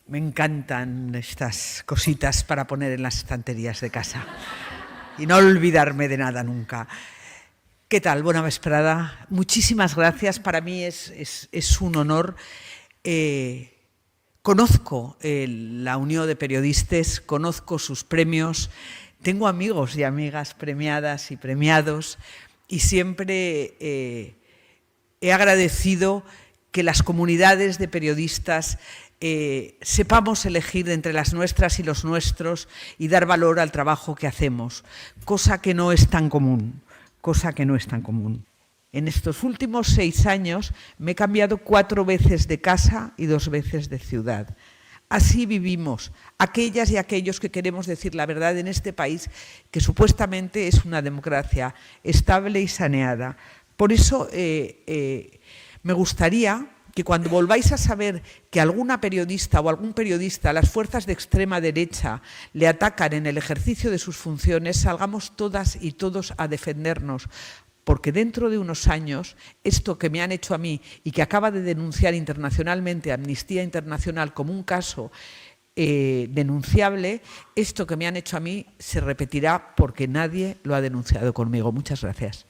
Me encantan estas cositas para poner en las estanterías de casa y no olvidarme de nada nunca. ¿Qué tal? Bona vesprada. Muchísimas gracias. Para mí es un honor. Conozco la Unió de Periodistes, conozco sus premios, tengo amigos y amigas premiadas y premiados y siempre he agradecido que las comunidades de periodistas sepamos elegir entre las nuestras y los nuestros y dar valor al trabajo que hacemos, cosa que no es tan común, En estos últimos 6 años me he cambiado 4 veces de casa y 2 veces de ciudad. Así vivimos, aquellas y aquellos que queremos decir la verdad en este país, que supuestamente es una democracia estable y saneada. Por eso me gustaría que cuando volváis a saber que alguna periodista o algún periodista, las fuerzas de extrema derecha, le atacan en el ejercicio de sus funciones, salgamos todas y todos a defendernos. Porque dentro de unos años, esto que me han hecho a mí y que acaba de denunciar internacionalmente Amnistía Internacional como un caso denunciable, esto que me han hecho a mí se repetirá porque nadie lo ha denunciado conmigo. Muchas gracias.